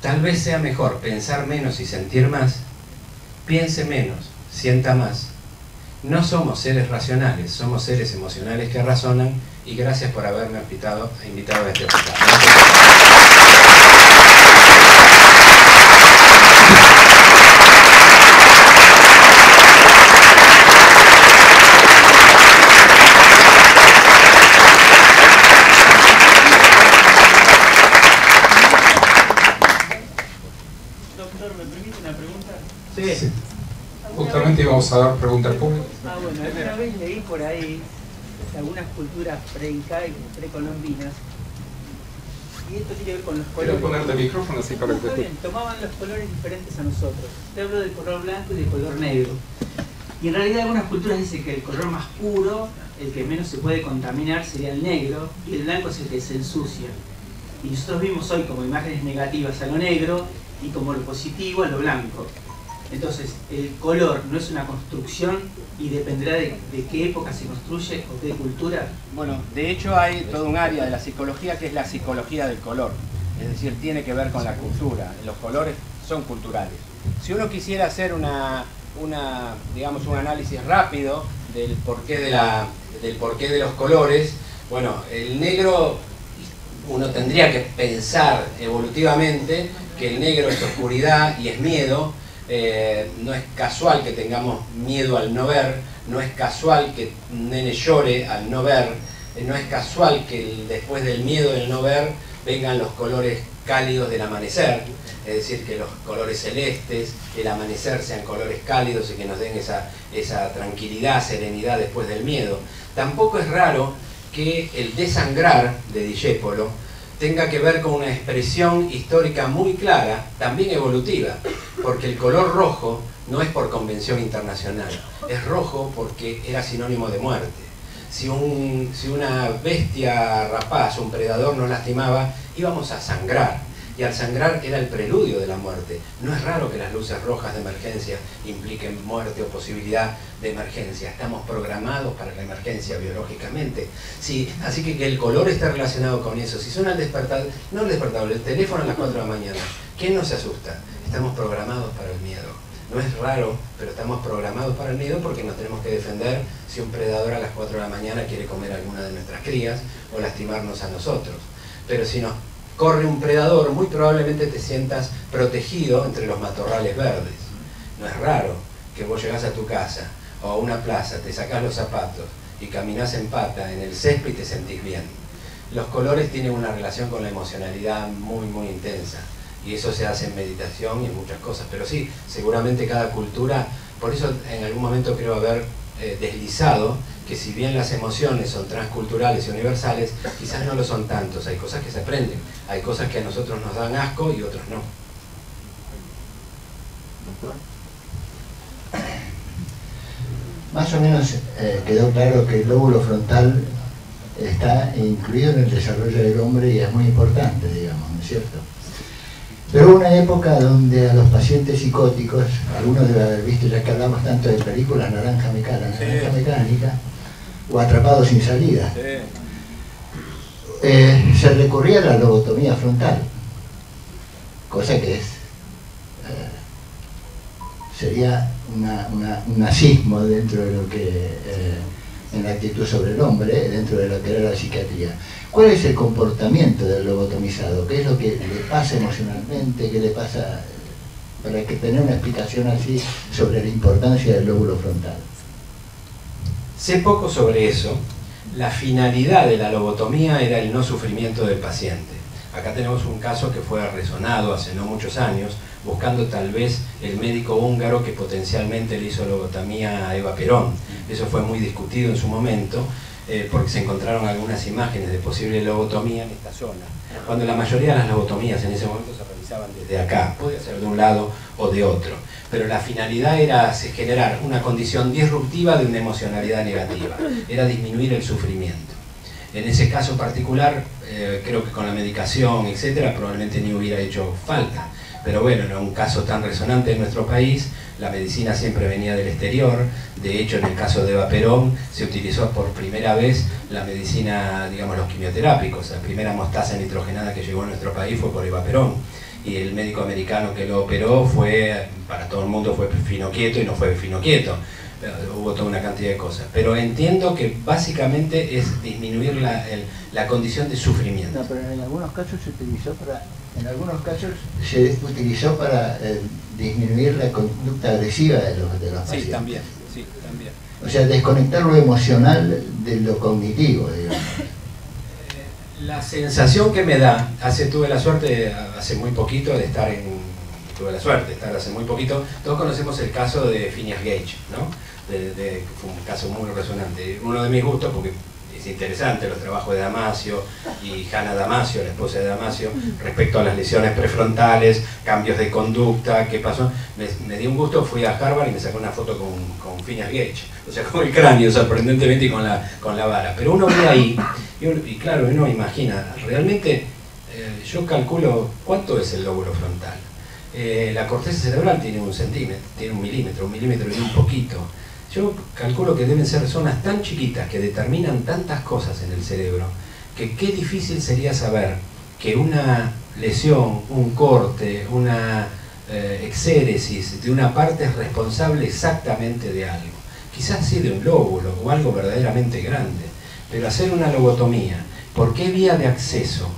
Tal vez sea mejor pensar menos y sentir más. Piense menos, sienta más. No somos seres racionales, somos seres emocionales que razonan, y gracias por haberme invitado a este podcast. Doctor, ¿me permite una pregunta? Sí. Justamente íbamos a dar preguntas públicas. Bueno, alguna vez leí por ahí algunas culturas pre-incaico, precolombinas, y esto tiene que ver con los colores. Quiero ponerte el micrófono así para que te Está bien, tomaban los colores diferentes a nosotros. Te hablo del color blanco y del color negro. Y en realidad algunas culturas dicen que el color más puro, el que menos se puede contaminar, sería el negro, y el blanco es el que se ensucia. Y nosotros vimos hoy como imágenes negativas a lo negro y como lo positivo a lo blanco. Entonces, el color no es una construcción y dependerá de qué época se construye o qué cultura. Bueno, de hecho hay todo un área de la psicología que es la psicología del color. Es decir, tiene que ver con la cultura. Los colores son culturales. Si uno quisiera hacer una digamos, un análisis rápido del porqué de los colores. Bueno, el negro, uno tendría que pensar evolutivamente que el negro es oscuridad y es miedo. No es casual que tengamos miedo al no ver, no es casual que un nene llore al no ver, no es casual que después del miedo del no ver vengan los colores cálidos del amanecer, es decir, que los colores celestes, el amanecer sean colores cálidos y que nos den esa tranquilidad, serenidad después del miedo. Tampoco es raro que el desangrar de Discépolo tenga que ver con una expresión histórica muy clara, también evolutiva, porque el color rojo no es por convención internacional, es rojo porque era sinónimo de muerte. Si una bestia rapaz, un predador nos lastimaba, íbamos a sangrar, y al sangrar era el preludio de la muerte. No es raro que las luces rojas de emergencia impliquen muerte o posibilidad de emergencia. Estamos programados para la emergencia biológicamente. Sí, así que el color está relacionado con eso. Si suena el despertador, no el despertador, el teléfono a las 4 de la mañana, ¿quién no se asusta? Estamos programados para el miedo. No es raro, pero estamos programados para el miedo porque nos tenemos que defender si un predador a las 4 de la mañana quiere comer a alguna de nuestras crías o lastimarnos a nosotros. Pero si nos corre un predador, muy probablemente te sientas protegido entre los matorrales verdes. No es raro que vos llegás a tu casa o a una plaza, te sacás los zapatos y caminás en pata en el césped y te sentís bien. Los colores tienen una relación con la emocionalidad muy, muy intensa. Y eso se hace en meditación y en muchas cosas. Pero sí, seguramente cada cultura, por eso en algún momento creo haber deslizado que si bien las emociones son transculturales y universales, quizás no lo son tantos. Hay cosas que se aprenden, hay cosas que a nosotros nos dan asco y otros no. Más o menos quedó claro que el lóbulo frontal está incluido en el desarrollo del hombre y es muy importante, digamos, ¿no es cierto? Pero hubo una época donde a los pacientes psicóticos, algunos deben haber visto, ya que hablamos tanto de películas, Naranja Mecánica, o Atrapados sin salida, se recurría a la lobotomía frontal, cosa que sería un nazismo dentro de lo que, en la actitud sobre el hombre, dentro de lo que era la psiquiatría. ¿Cuál es el comportamiento del lobotomizado? ¿Qué es lo que le pasa emocionalmente? ¿Qué le pasa? Para que tener una explicación así sobre la importancia del lóbulo frontal. Sé poco sobre eso. La finalidad de la lobotomía era el no sufrimiento del paciente. Acá tenemos un caso que fue resonado hace no muchos años, buscando tal vez el médico húngaro que potencialmente le hizo lobotomía a Eva Perón. Eso fue muy discutido en su momento, porque se encontraron algunas imágenes de posible lobotomía en esta zona, cuando la mayoría de las lobotomías en ese momento se realizaban desde acá, podía ser de un lado o de otro, pero la finalidad era generar una condición disruptiva de una emocionalidad negativa, era disminuir el sufrimiento. En ese caso particular, creo que con la medicación, etcétera, probablemente ni hubiera hecho falta, pero bueno, en un caso tan resonante en nuestro país, la medicina siempre venía del exterior. De hecho, en el caso de Eva Perón, se utilizó por primera vez la medicina, digamos, los quimioterápicos. La primera mostaza nitrogenada que llegó a nuestro país fue por Eva Perón. Y el médico americano que lo operó fue, para todo el mundo fue Finoquieto y no fue Finoquieto. Hubo toda una cantidad de cosas. Pero entiendo que básicamente es disminuir la condición de sufrimiento. No, pero en algunos casos se utilizó para disminuir la conducta agresiva de los pacientes. Sí, también. O sea, desconectar lo emocional de lo cognitivo, digamos. La sensación que me da, tuve la suerte hace muy poquito de estar hace muy poquito, todos conocemos el caso de Phineas Gage, ¿no? Fue un caso muy resonante, uno de mis gustos porque es interesante los trabajos de Damasio y Hannah Damasio, la esposa de Damasio, respecto a las lesiones prefrontales, cambios de conducta, qué pasó. Me dio un gusto, fui a Harvard y me saqué una foto con Phineas Gage, o sea, con el cráneo sorprendentemente y con la vara. Pero uno ve ahí, y claro, uno imagina, realmente yo calculo cuánto es el lóbulo frontal. La corteza cerebral tiene 1 centímetro, tiene 1 milímetro y un poquito. Yo calculo que deben ser zonas tan chiquitas que determinan tantas cosas en el cerebro, que qué difícil sería saber que una lesión, un corte, una exéresis de una parte es responsable exactamente de algo. Quizás sí de un lóbulo o algo verdaderamente grande, pero hacer una lobotomía, ¿por qué vía de acceso?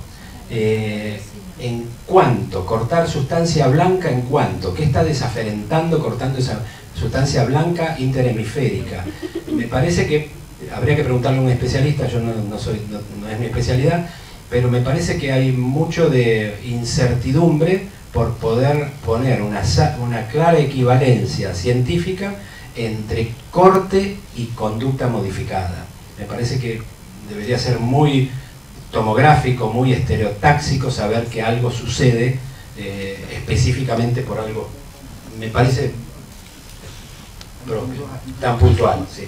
¿En cuánto? Cortar sustancia blanca, ¿en cuánto? ¿Qué está desaferentando cortando esa sustancia blanca interhemisférica? Me parece que habría que preguntarle a un especialista, yo no es mi especialidad, pero me parece que hay mucho de incertidumbre por poder poner una clara equivalencia científica entre corte y conducta modificada. Me parece que debería ser muy tomográfico, muy estereotáxico saber que algo sucede específicamente por algo, me parece propio, tan puntual, sí.